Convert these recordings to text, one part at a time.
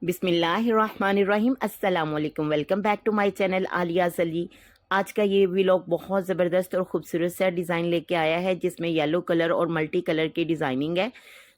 बिस्मिल्लाहिर्रहमानिर्रहीम अस्सलाम वालेकुम। Welcome back to my channel Aliyaz Ali. आज का ये व्लॉग बहुत ज़बरदस्त और ख़ूबसूरत सा डिज़ाइन लेके आया है जिसमें येलो कलर और मल्टी कलर की डिज़ाइनिंग है,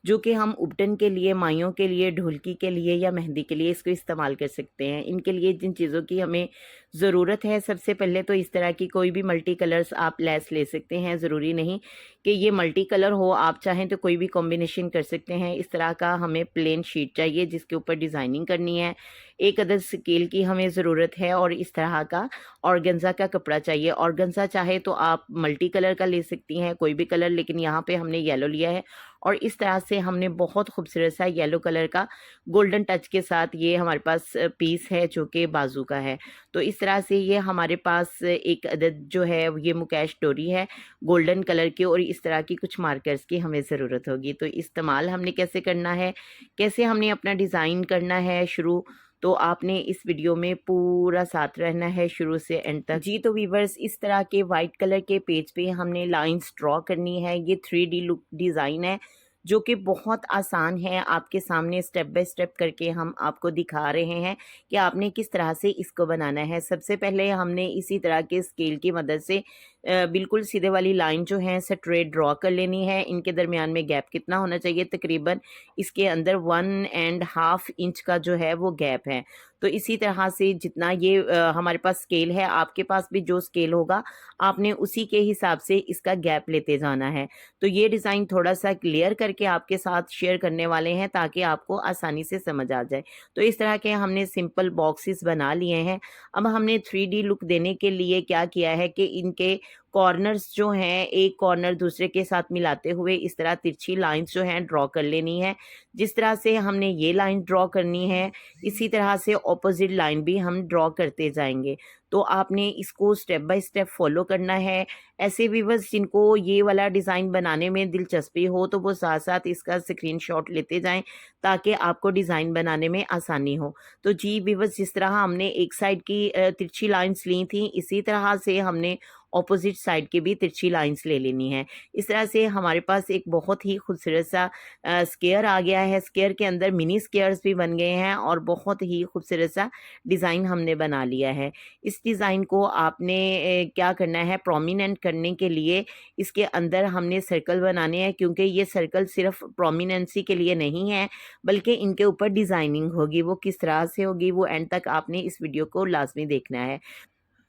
जो कि हम उपटन के लिए, माइयों के लिए, ढोलकी के लिए या मेहंदी के लिए इसको इस्तेमाल कर सकते हैं। इनके लिए जिन चीज़ों की हमें ज़रूरत है, सबसे पहले तो इस तरह की कोई भी मल्टी कलर्स आप लेस ले सकते हैं। ज़रूरी नहीं कि ये मल्टी कलर हो, आप चाहें तो कोई भी कॉम्बिनेशन कर सकते हैं। इस तरह का हमें प्लेन शीट चाहिए जिसके ऊपर डिज़ाइनिंग करनी है। एक अदद स्केल की हमें ज़रूरत है और इस तरह का ऑर्गेन्जा का कपड़ा चाहिए। ऑर्गेन्जा चाहे तो आप मल्टी कलर का ले सकती हैं, कोई भी कलर, लेकिन यहाँ पे हमने येलो लिया है और इस तरह से हमने बहुत खूबसूरत सा येलो कलर का गोल्डन टच के साथ ये हमारे पास पीस है जो कि बाजू का है। तो इस तरह से ये हमारे पास एक अदद जो है ये मुकेश डोरी है गोल्डन कलर की, और इस तरह की कुछ मार्कर्स की हमें ज़रूरत होगी। तो इस्तेमाल हमने कैसे करना है, कैसे हमने अपना डिज़ाइन करना है शुरू, तो आपने इस वीडियो में पूरा साथ रहना है शुरू से एंड तक। जी तो वीवर्स, इस तरह के वाइट कलर के पेज पे हमने लाइंस ड्रॉ करनी है। ये 3D लुक डिज़ाइन है जो कि बहुत आसान है। आपके सामने स्टेप बाय स्टेप करके हम आपको दिखा रहे हैं कि आपने किस तरह से इसको बनाना है। सबसे पहले हमने इसी तरह के स्केल की मदद से बिल्कुल सीधे वाली लाइन जो है स्ट्रेट ड्रॉ कर लेनी है। इनके दरमियान में गैप कितना होना चाहिए, तकरीबन इसके अंदर 1.5 इंच का जो है वो गैप है। तो इसी तरह से जितना ये हमारे पास स्केल है, आपके पास भी जो स्केल होगा आपने उसी के हिसाब से इसका गैप लेते जाना है। तो ये डिज़ाइन थोड़ा सा क्लियर करके आपके साथ शेयर करने वाले हैं ताकि आपको आसानी से समझ आ जाए। तो इस तरह के हमने सिंपल बॉक्सेस बना लिए हैं। अब हमने 3D लुक देने के लिए क्या किया है कि इनके कॉर्नर्स जो हैं, एक कॉर्नर दूसरे के साथ मिलाते हुए इस तरह तिरछी लाइंस जो हैं ड्रॉ कर लेनी है। जिस तरह से हमने ये लाइन ड्रॉ करनी है, इसी तरह से ऑपोजिट लाइन भी हम ड्रॉ करते जाएंगे। तो आपने इसको स्टेप बाय स्टेप फॉलो करना है। ऐसे व्यूअर्स जिनको ये वाला डिज़ाइन बनाने में दिलचस्पी हो तो वो साथ साथ इसका स्क्रीनशॉट लेते जाएं ताकि आपको डिज़ाइन बनाने में आसानी हो। तो जी व्यूअर्स, जिस तरह हमने एक साइड की तिरछी लाइंस ली थी, इसी तरह से हमने ऑपोजिट साइड की भी तिरछी लाइंस ले लेनी है। इस तरह से हमारे पास एक बहुत ही खूबसूरत सा स्क्वायर आ गया है। स्क्वायर के अंदर मिनी स्क्वायर्स भी बन गए हैं और बहुत ही खूबसूरत सा डिज़ाइन हमने बना लिया है। इस डिज़ाइन को आपने क्या करना है, प्रोमिनेंट करने के लिए इसके अंदर हमने सर्कल बनाने हैं, क्योंकि ये सर्कल सिर्फ प्रोमिनेंसी के लिए नहीं है बल्कि इनके ऊपर डिज़ाइनिंग होगी। वो किस तरह से होगी वो एंड तक आपने इस वीडियो को लाजमी देखना है।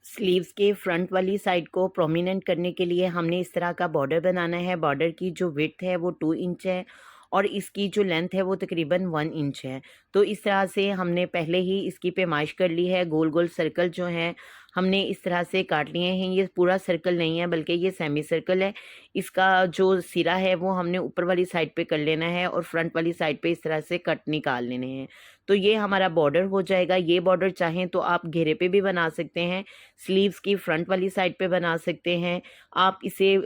स्लीव्स के फ्रंट वाली साइड को प्रोमिनेंट करने के लिए हमने इस तरह का बॉर्डर बनाना है। बॉर्डर की जो विड्थ है वो 2 इंच है और इसकी जो लेंथ है वो तकरीबन 1 इंच है। तो इस तरह से हमने पहले ही इसकी पैमाइश कर ली है। गोल गोल सर्कल जो हैं हमने इस तरह से काट लिए हैं। ये पूरा सर्कल नहीं है बल्कि ये सेमी सर्कल है। इसका जो सिरा है वो हमने ऊपर वाली साइड पे कर लेना है और फ्रंट वाली साइड पे इस तरह से कट निकाल लेने हैं। तो ये हमारा बॉर्डर हो जाएगा। ये बॉर्डर चाहें तो आप घेरे पे भी बना सकते हैं, स्लीव्स की फ्रंट वाली साइड पे बना सकते हैं। आप इसे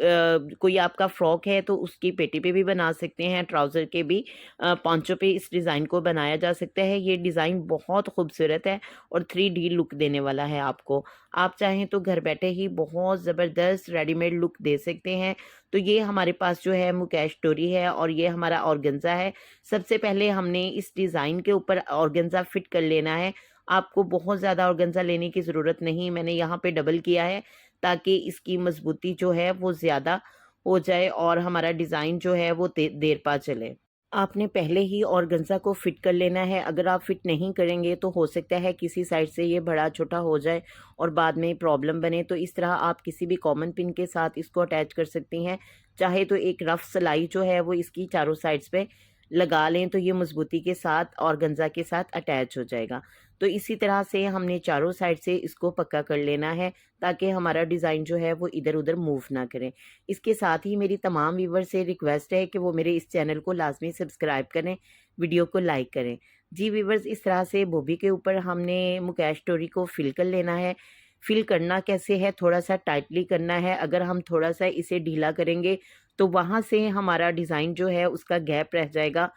कोई आपका फ्रॉक है तो उसकी पेटी पे भी बना सकते हैं, ट्राउज़र के भी पांचों पे इस डिज़ाइन को बनाया जा सकता है। ये डिज़ाइन बहुत खूबसूरत है और 3D लुक देने वाला है आपको। आप चाहें तो घर बैठे ही बहुत ज़बरदस्त रेडीमेड लुक दे सकते हैं। तो ये हमारे पास जो है मुकेश डोरी है और ये हमारा ऑर्गेन्जा है। सबसे पहले हमने इस डिज़ाइन के ऊपर ऑर्गेन्जा फिट कर लेना है। आपको बहुत ज़्यादा ऑर्गेन्जा लेने की ज़रूरत नहीं, मैंने यहाँ पे डबल किया है ताकि इसकी मजबूती जो है वो ज़्यादा हो जाए और हमारा डिज़ाइन जो है वो देर पा चले। आपने पहले ही ऑर्गेन्जा को फिट कर लेना है। अगर आप फिट नहीं करेंगे तो हो सकता है किसी साइड से ये बड़ा छोटा हो जाए और बाद में प्रॉब्लम बने। तो इस तरह आप किसी भी कॉमन पिन के साथ इसको अटैच कर सकती हैं। चाहे तो एक रफ सिलाई जो है वो इसकी चारों साइड्स पे लगा लें तो ये मजबूती के साथ ऑर्गेन्जा के साथ अटैच हो जाएगा। तो इसी तरह से हमने चारों साइड से इसको पक्का कर लेना है ताकि हमारा डिज़ाइन जो है वो इधर उधर मूव ना करें। इसके साथ ही मेरी तमाम व्यूवर से रिक्वेस्ट है कि वो मेरे इस चैनल को लाजमी सब्सक्राइब करें, वीडियो को लाइक करें। जी व्यूवर्स, इस तरह से बॉबी के ऊपर हमने मुकेश डोरी को फिल कर लेना है। फिल करना कैसे है, थोड़ा सा टाइटली करना है। अगर हम थोड़ा सा इसे ढीला करेंगे तो वहाँ से हमारा डिज़ाइन जो है उसका गैप रह जाएगा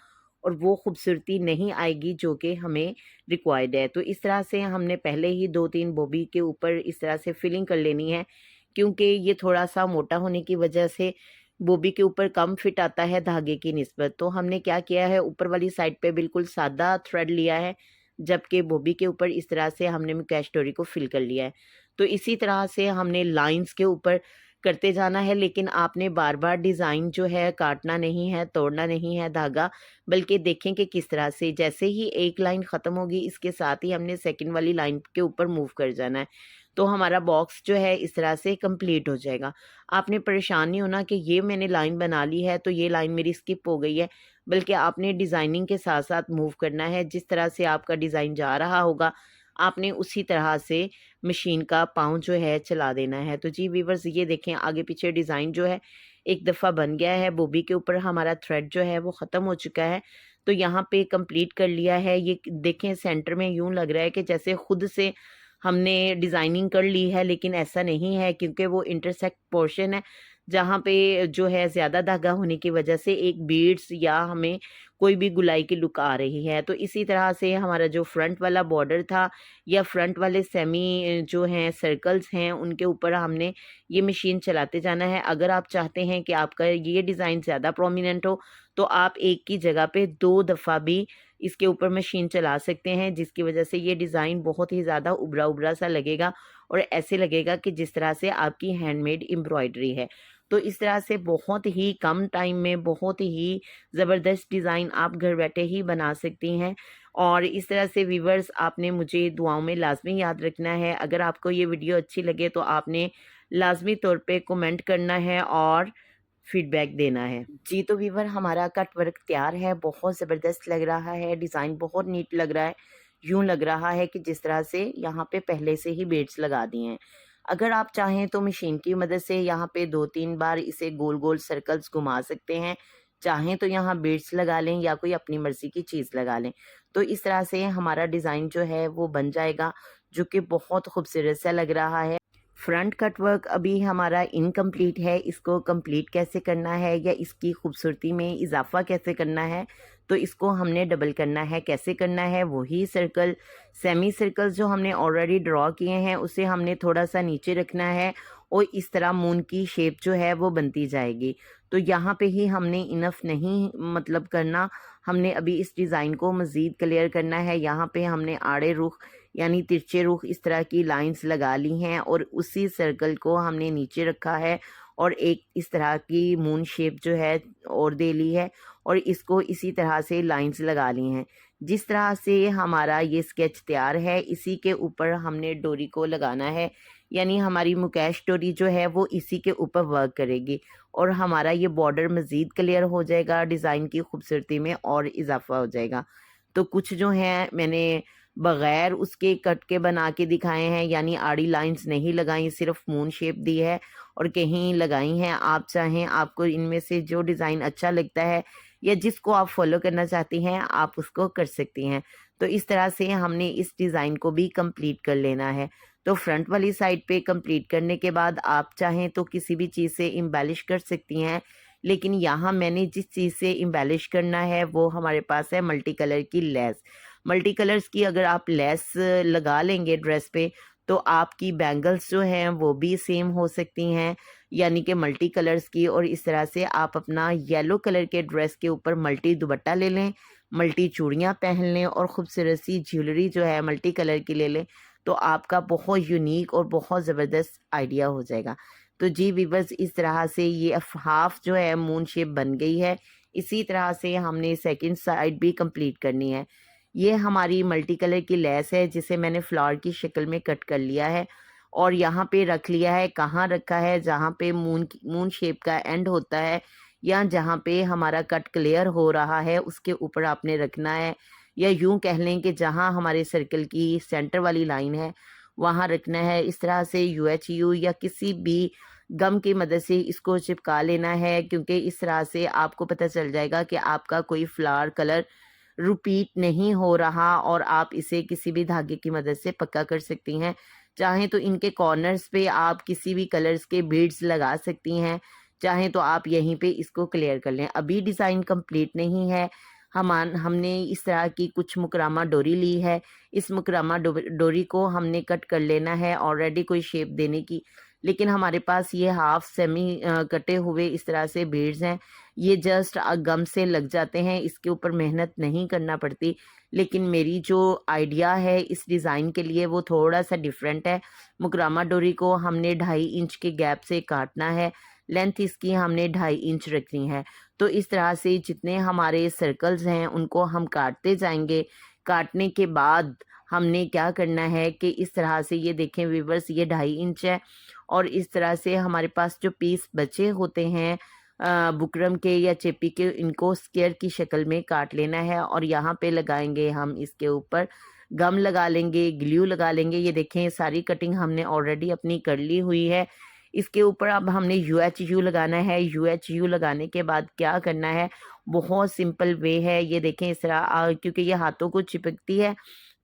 और वो खूबसूरती नहीं आएगी जो कि हमें रिक्वायर्ड है। तो इस तरह से हमने पहले ही 2-3 बॉबी के ऊपर इस तरह से फिलिंग कर लेनी है, क्योंकि ये थोड़ा-सा मोटा होने की वजह से बॉबी के ऊपर कम फिट आता है धागे की निस्बत। तो हमने क्या किया है, ऊपर वाली साइड पे बिल्कुल सादा थ्रेड लिया है जबकि बॉबी के ऊपर इस तरह से हमने मुकेश डोरी को फिल कर लिया है। तो इसी तरह से हमने लाइंस के ऊपर करते जाना है, लेकिन आपने बार बार डिज़ाइन जो है काटना नहीं है, तोड़ना नहीं है धागा, बल्कि देखें कि किस तरह से जैसे ही एक लाइन ख़त्म होगी इसके साथ ही हमने सेकंड वाली लाइन के ऊपर मूव कर जाना है। तो हमारा बॉक्स जो है इस तरह से कंप्लीट हो जाएगा। आपने परेशान नहीं होना कि ये मैंने लाइन बना ली है तो ये लाइन मेरी स्किप हो गई है, बल्कि आपने डिज़ाइनिंग के साथ साथ मूव करना है। जिस तरह से आपका डिज़ाइन जा रहा होगा आपने उसी तरह से मशीन का पाँव जो है चला देना है। तो जी व्यूअर्स, ये देखें आगे पीछे डिज़ाइन जो है एक दफ़ा बन गया है। बॉबी के ऊपर हमारा थ्रेड जो है वो ख़त्म हो चुका है। तो यहाँ पे कंप्लीट कर लिया है। ये देखें सेंटर में यूँ लग रहा है कि जैसे खुद से हमने डिज़ाइनिंग कर ली है, लेकिन ऐसा नहीं है, क्योंकि वो इंटरसेक्ट पोर्शन है जहाँ पे जो है ज़्यादा धागा होने की वजह से एक बीड्स या हमें कोई भी गुलाई की लुक आ रही है। तो इसी तरह से हमारा जो फ्रंट वाला बॉर्डर था या फ्रंट वाले सेमी जो हैं सर्कल्स हैं उनके ऊपर हमने ये मशीन चलाते जाना है। अगर आप चाहते हैं कि आपका ये डिज़ाइन ज़्यादा प्रोमिनेंट हो तो आप एक की जगह पे 2 दफ़ा भी इसके ऊपर मशीन चला सकते हैं, जिसकी वजह से ये डिज़ाइन बहुत ही ज़्यादा उभरा-उभरा सा लगेगा और ऐसे लगेगा कि जिस तरह से आपकी हैंडमेड एम्ब्रॉयडरी है। तो इस तरह से बहुत ही कम टाइम में बहुत ही ज़बरदस्त डिज़ाइन आप घर बैठे ही बना सकती हैं। और इस तरह से व्यूअर्स, आपने मुझे दुआओं में लाज़मी याद रखना है। अगर आपको ये वीडियो अच्छी लगे तो आपने लाज़मी तौर पे कमेंट करना है और फीडबैक देना है। जी तो व्यूअर, हमारा कट वर्क तैयार है, बहुत ज़बरदस्त लग रहा है, डिज़ाइन बहुत नीट लग रहा है। यूँ लग रहा है कि जिस तरह से यहाँ पे पहले से ही बीड्स लगा दिए हैं। अगर आप चाहें तो मशीन की मदद से यहाँ पे 2-3 बार इसे गोल-गोल सर्कल्स घुमा सकते हैं। चाहें तो यहाँ बीड्स लगा लें या कोई अपनी मर्ज़ी की चीज़ लगा लें। तो इस तरह से हमारा डिज़ाइन जो है वो बन जाएगा, जो कि बहुत खूबसूरत सा लग रहा है। फ्रंट कट वर्क अभी हमारा इनकम्प्लीट है। इसको कंप्लीट कैसे करना है या इसकी खूबसूरती में इजाफा कैसे करना है, तो इसको हमने डबल करना है। कैसे करना है, वही सर्कल सेमी सर्कल्स जो हमने ऑलरेडी ड्रॉ किए हैं उसे हमने थोड़ा सा नीचे रखना है और इस तरह मून की शेप जो है वो बनती जाएगी। तो यहाँ पे ही हमने इनफ नहीं मतलब करना, हमने अभी इस डिज़ाइन को मज़ीद क्लियर करना है। यहाँ पे हमने आड़े रुख यानी तिरछे रुख इस तरह की लाइंस लगा ली हैं और उसी सर्कल को हमने नीचे रखा है और एक इस तरह की मून शेप जो है और दे ली है और इसको इसी तरह से लाइंस लगा ली हैं। जिस तरह से हमारा ये स्केच तैयार है इसी के ऊपर हमने डोरी को लगाना है, यानी हमारी मुकेश डोरी जो है वो इसी के ऊपर वर्क करेगी और हमारा ये बॉर्डर मज़ीद क्लियर हो जाएगा, डिज़ाइन की खूबसूरती में और इजाफा हो जाएगा। तो कुछ जो हैं मैंने बगैर उसके कट के बना के दिखाए हैं, यानी आड़ी लाइंस नहीं लगाई, सिर्फ मून शेप दी है और कहीं लगाई हैं। आप चाहें, आपको इनमें से जो डिज़ाइन अच्छा लगता है या जिसको आप फॉलो करना चाहती हैं आप उसको कर सकती हैं। तो इस तरह से हमने इस डिज़ाइन को भी कंप्लीट कर लेना है। तो फ्रंट वाली साइड पे कंप्लीट करने के बाद आप चाहें तो किसी भी चीज़ से एम्बेलिश कर सकती हैं, लेकिन यहाँ मैंने जिस चीज़ से एम्बेलिश करना है वो हमारे पास है मल्टी कलर की लेस। मल्टी कलर्स की अगर आप लेस लगा लेंगे ड्रेस पे तो आपकी बैंगल्स जो हैं वो भी सेम हो सकती हैं, यानी कि मल्टी कलर्स की। और इस तरह से आप अपना येलो कलर के ड्रेस के ऊपर मल्टी दुपट्टा ले लें, मल्टी चूड़ियाँ पहन लें और ख़ूबसूरत सी ज्वेलरी जो है मल्टी कलर की ले लें, तो आपका बहुत यूनिक और बहुत ज़बरदस्त आइडिया हो जाएगा। तो जी व्यूअर्स, इस तरह से ये हाफ जो है मून शेप बन गई है। इसी तरह से हमने सेकंड साइड भी कंप्लीट करनी है। ये हमारी मल्टी कलर की लेस है जिसे मैंने फ्लावर की शक्ल में कट कर लिया है और यहाँ पे रख लिया है। कहाँ रखा है, जहाँ पे मून शेप का एंड होता है या जहाँ पे हमारा कट क्लियर हो रहा है उसके ऊपर आपने रखना है, या यूं कह लें कि जहाँ हमारे सर्कल की सेंटर वाली लाइन है वहाँ रखना है। इस तरह से UHU या किसी भी गम की मदद से इसको चिपका लेना है, क्योंकि इस तरह से आपको पता चल जाएगा कि आपका कोई फ्लावर कलर रिपीट नहीं हो रहा और आप इसे किसी भी धागे की मदद से पक्का कर सकती हैं। चाहें तो इनके कॉर्नर्स पे आप किसी भी कलर्स के बीड्स लगा सकती हैं, चाहें तो आप यहीं पे इसको क्लियर कर लें। अभी डिज़ाइन कंप्लीट नहीं है। हमने इस तरह की कुछ मुकरामा डोरी ली है। इस मुकरामा डोरी को हमने कट कर लेना है। ऑलरेडी कोई शेप देने की लेकिन हमारे पास ये हाफ सेमी कटे हुए इस तरह से बीड्स हैं। ये जस्ट गम से लग जाते हैं, इसके ऊपर मेहनत नहीं करना पड़ती। लेकिन मेरी जो आइडिया है इस डिज़ाइन के लिए वो थोड़ा सा डिफरेंट है। मुकरामा डोरी को हमने 2.5 इंच के गैप से काटना है। लेंथ इसकी हमने 2.5 इंच रखनी है। तो इस तरह से जितने हमारे सर्कल्स हैं उनको हम काटते जाएंगे। काटने के बाद हमने क्या करना है कि इस तरह से ये देखें व्यूवर्स, ये 2.5 इंच है और इस तरह से हमारे पास जो पीस बचे होते हैं बुकरम के या चेपी के, इनको स्क्वायर की शक्ल में काट लेना है और यहाँ पे लगाएंगे हम इसके ऊपर गम लगा लेंगे, ग्लू लगा लेंगे। ये देखें सारी कटिंग हमने ऑलरेडी अपनी कर ली हुई है। इसके ऊपर अब हमने UHU लगाना है। UHU लगाने के बाद क्या करना है, बहुत सिंपल वे है। ये देखें इस तरह क्योंकि ये हाथों को चिपकती है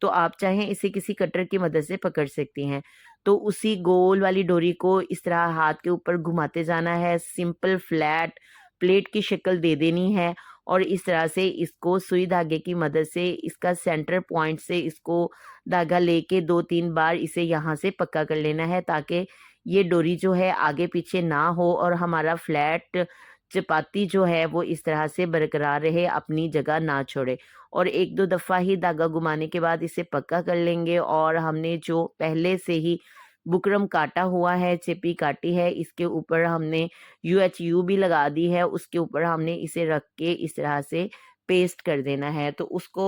तो आप चाहें इसे किसी कटर की मदद से पकड़ सकती हैं। तो उसी गोल वाली डोरी को इस तरह हाथ के ऊपर घुमाते जाना है, सिंपल फ्लैट प्लेट की शक्ल दे देनी है और इस तरह से इसको सुई धागे की मदद से इसका सेंटर पॉइंट से इसको धागा लेके 2-3 बार इसे यहाँ से पक्का कर लेना है ताकि ये डोरी जो है आगे पीछे ना हो और हमारा फ्लैट चपाती जो है वो इस तरह से बरकरार रहे, अपनी जगह ना छोड़े। और 1-2 दफ़ा ही धागा घुमाने के बाद इसे पक्का कर लेंगे और हमने जो पहले से ही बुकरम काटा हुआ है, चेपी काटी है, इसके ऊपर हमने UHU भी लगा दी है। उसके ऊपर हमने इसे रख के इस तरह से पेस्ट कर देना है। तो उसको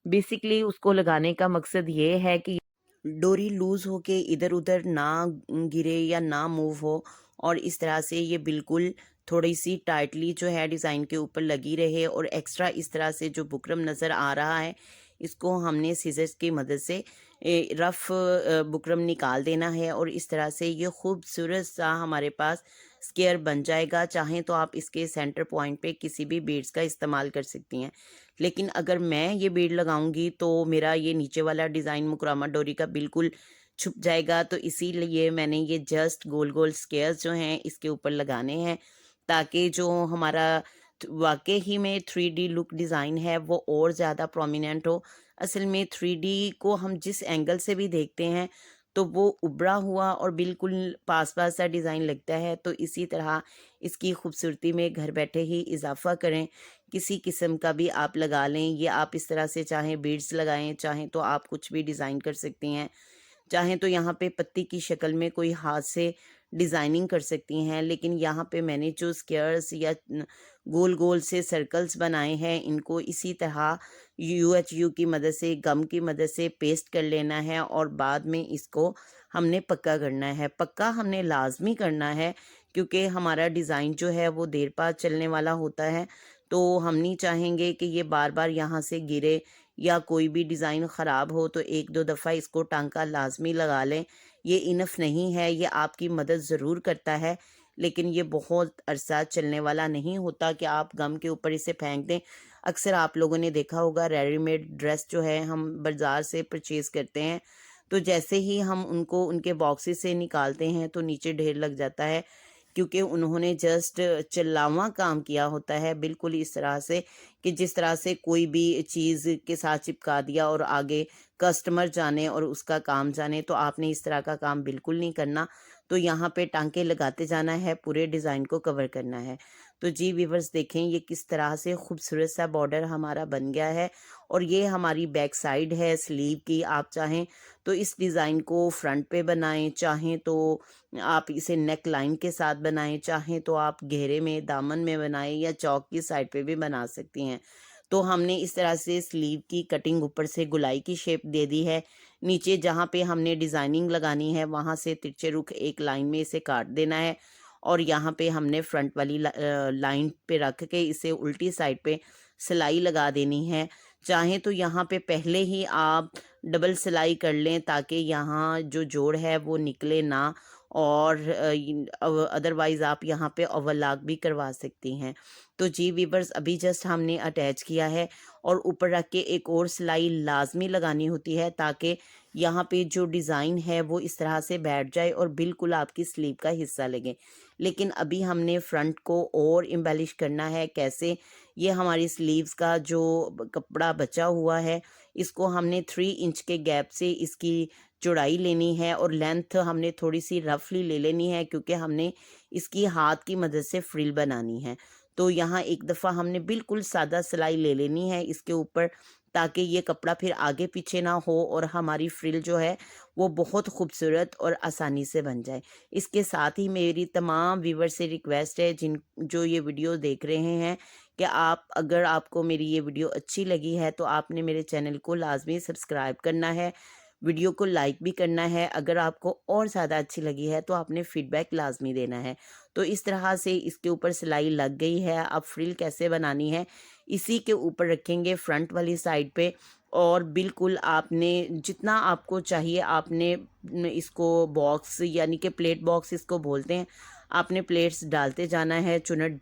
बेसिकली उसको लगाने का मकसद ये है कि डोरी लूज़ होके इधर-उधर ना गिरे या ना मूव हो और इस तरह से ये बिल्कुल थोड़ी-सी टाइटली जो है डिज़ाइन के ऊपर लगी रहे और एक्स्ट्रा इस तरह से जो बुकरम नज़र आ रहा है, इसको हमने सीज़र्स की मदद से रफ़ बुकरम निकाल देना है और इस तरह से ये खूबसूरत सा हमारे पास स्क्वायर बन जाएगा। चाहें तो आप इसके सेंटर पॉइंट पे किसी भी बीड्स का इस्तेमाल कर सकती हैं। लेकिन अगर मैं ये बीड लगाऊंगी तो मेरा ये नीचे वाला डिज़ाइन मुकरामा डोरी का बिल्कुल छुप जाएगा। तो इसीलिए मैंने ये जस्ट गोल गोल स्क्वायर्स जो हैं इसके ऊपर लगाने हैं ताकि जो हमारा वाकई ही में 3D लुक डिज़ाइन है वो और ज़्यादा प्रोमिनेंट हो। असल में 3D को हम जिस एंगल से भी देखते हैं तो वो उभरा हुआ और बिल्कुल पास पास सा डिज़ाइन लगता है। तो इसी तरह इसकी खूबसूरती में घर बैठे ही इजाफा करें। किसी किस्म का भी आप लगा लें, ये आप इस तरह से चाहें बीड्स लगाएं, चाहें तो आप कुछ भी डिज़ाइन कर सकती हैं। चाहें तो यहाँ पे पत्ती की शक्ल में कोई हाथ से डिज़ाइनिंग कर सकती हैं। लेकिन यहाँ पे मैंने जो स्क्वायर्स या गोल गोल से सर्कल्स बनाए हैं इनको इसी तरह UHU की मदद से, गम की मदद से पेस्ट कर लेना है और बाद में इसको हमने पक्का करना है। पक्का हमने लाजमी करना है क्योंकि हमारा डिज़ाइन जो है वो देर बाद चलने वाला होता है। तो हम नहीं चाहेंगे कि ये बार बार यहाँ से गिरे या कोई भी डिज़ाइन ख़राब हो। तो 1-2 दफ़ा इसको टांका लाजमी लगा लें। ये इनफ नहीं है, ये आपकी मदद ज़रूर करता है लेकिन ये बहुत अरसा चलने वाला नहीं होता कि आप गम के ऊपर इसे फेंक दें। अक्सर आप लोगों ने देखा होगा रेडीमेड ड्रेस जो है हम बाज़ार से परचेज़ करते हैं तो जैसे ही हम उनको उनके बॉक्सेस से निकालते हैं तो नीचे ढेर लग जाता है क्योंकि उन्होंने जस्ट चलावा काम किया होता है बिल्कुल इस तरह से कि जिस तरह से कोई भी चीज़ के साथ चिपका दिया और आगे कस्टमर जाने और उसका काम जाने। तो आपने इस तरह का काम बिल्कुल नहीं करना। तो यहाँ पे टांके लगाते जाना है, पूरे डिज़ाइन को कवर करना है। तो जी व्यूअर्स देखें ये किस तरह से खूबसूरत सा बॉर्डर हमारा बन गया है और ये हमारी बैक साइड है स्लीव की। आप चाहें तो इस डिज़ाइन को फ्रंट पे बनाएं, चाहें तो आप इसे नेक लाइन के साथ बनाएं, चाहें तो आप घेरे में दामन में बनाएं या चौक की साइड पे भी बना सकती हैं। तो हमने इस तरह से स्लीव की कटिंग ऊपर से गुलाई की शेप दे दी है। नीचे जहाँ पे हमने डिज़ाइनिंग लगानी है वहाँ से तिरछे रुख एक लाइन में इसे काट देना है और यहाँ पे हमने फ्रंट वाली लाइन पे रख के इसे उल्टी साइड पे सिलाई लगा देनी है। चाहें तो यहाँ पे पहले ही आप डबल सिलाई कर लें ताकि यहाँ जो जोड़ है वो निकले ना और अदरवाइज़ आप यहाँ पे ओवरलॉक भी करवा सकती हैं। तो जी वीवर्स अभी जस्ट हमने अटैच किया है और ऊपर रख के एक और सिलाई लाजमी लगानी होती है ताकि यहाँ पे जो डिज़ाइन है वो इस तरह से बैठ जाए और बिल्कुल आपकी स्लीव का हिस्सा लगे। लेकिन अभी हमने फ्रंट को और एम्बेलिश करना है। कैसे, ये हमारी स्लीव्स का जो कपड़ा बचा हुआ है इसको हमने 3 इंच के गैप से इसकी चौड़ाई लेनी है और लेंथ हमने थोड़ी सी रफली ले लेनी है, क्योंकि हमने इसकी हाथ की मदद से फ्रिल बनानी है। तो यहाँ एक दफ़ा हमने बिल्कुल सादा सिलाई ले लेनी है इसके ऊपर, ताकि ये कपड़ा फिर आगे पीछे ना हो और हमारी फ्रिल जो है वो बहुत खूबसूरत और आसानी से बन जाए। इसके साथ ही मेरी तमाम व्यूवर से रिक्वेस्ट है जो ये वीडियो देख रहे हैं, कि अगर आपको मेरी ये वीडियो अच्छी लगी है तो आपने मेरे चैनल को लाजमी सब्सक्राइब करना है, वीडियो को लाइक भी करना है। अगर आपको और ज़्यादा अच्छी लगी है तो आपने फ़ीडबैक लाजमी देना है। तो इस तरह से इसके ऊपर सिलाई लग गई है। अब फ्रिल कैसे बनानी है, इसी के ऊपर रखेंगे फ्रंट वाली साइड पे, और बिल्कुल आपने जितना आपको चाहिए आपने इसको बॉक्स यानी कि प्लेट बॉक्स इसको बोलते हैं, आपने प्लेट्स डालते जाना है, चुनट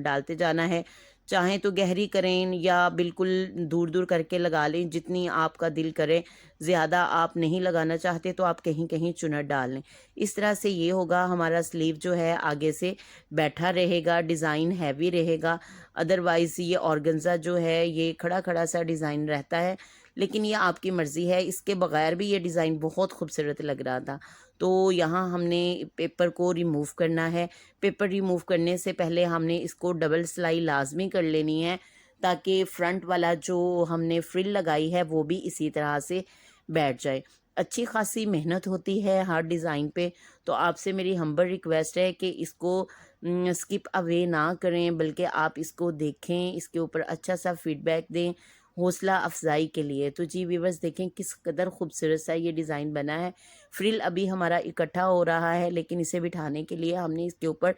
डालते जाना है। चाहें तो गहरी करें या बिल्कुल दूर दूर करके लगा लें, जितनी आपका दिल करे। ज़्यादा आप नहीं लगाना चाहते तो आप कहीं कहीं चुनट डाल लें। इस तरह से ये होगा, हमारा स्लीव जो है आगे से बैठा रहेगा, डिज़ाइन हैवी रहेगा। अदरवाइज़ ये ऑर्गेन्जा जो है ये खड़ा खड़ा सा डिज़ाइन रहता है, लेकिन ये आपकी मर्ज़ी है। इसके बगैर भी ये डिज़ाइन बहुत खूबसूरत लग रहा था। तो यहाँ हमने पेपर को रिमूव करना है। पेपर रिमूव करने से पहले हमने इसको डबल सिलाई लाजमी कर लेनी है, ताकि फ्रंट वाला जो हमने फ्रिल लगाई है वो भी इसी तरह से बैठ जाए। अच्छी खासी मेहनत होती है हर डिज़ाइन पे, तो आपसे मेरी हम्बल रिक्वेस्ट है कि इसको स्किप अवे ना करें, बल्कि आप इसको देखें, इसके ऊपर अच्छा सा फीडबैक दें हौसला अफजाई के लिए। तो जी व्यूअर्स, देखें किस कदर खूबसूरत सा ये डिज़ाइन बना है। फ्रिल अभी हमारा इकट्ठा हो रहा है, लेकिन इसे बिठाने के लिए हमने इसके ऊपर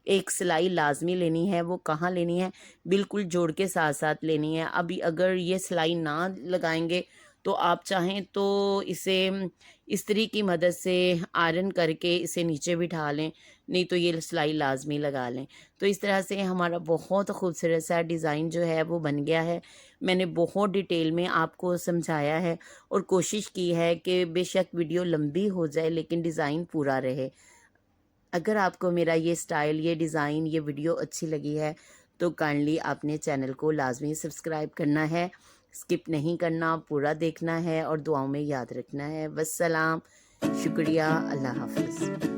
एक सिलाई लाजमी लेनी है। वो कहाँ लेनी है, बिल्कुल जोड़ के साथ साथ लेनी है। अभी अगर ये सिलाई ना लगाएंगे तो आप चाहें तो इसे इस्त्री की मदद से आयरन करके इसे नीचे बिठा लें, नहीं तो ये सिलाई लाजमी लगा लें। तो इस तरह से हमारा बहुत खूबसूरत सा डिज़ाइन जो है वो बन गया है। मैंने बहुत डिटेल में आपको समझाया है और कोशिश की है कि बेशक वीडियो लंबी हो जाए लेकिन डिज़ाइन पूरा रहे। अगर आपको मेरा ये स्टाइल, ये डिज़ाइन, ये वीडियो अच्छी लगी है तो काइंडली आपने चैनल को लाजमी सब्सक्राइब करना है, स्किप नहीं करना, पूरा देखना है और दुआओं में याद रखना है। वस्सलाम, शुक्रिया, अल्लाह हाफ़िज़।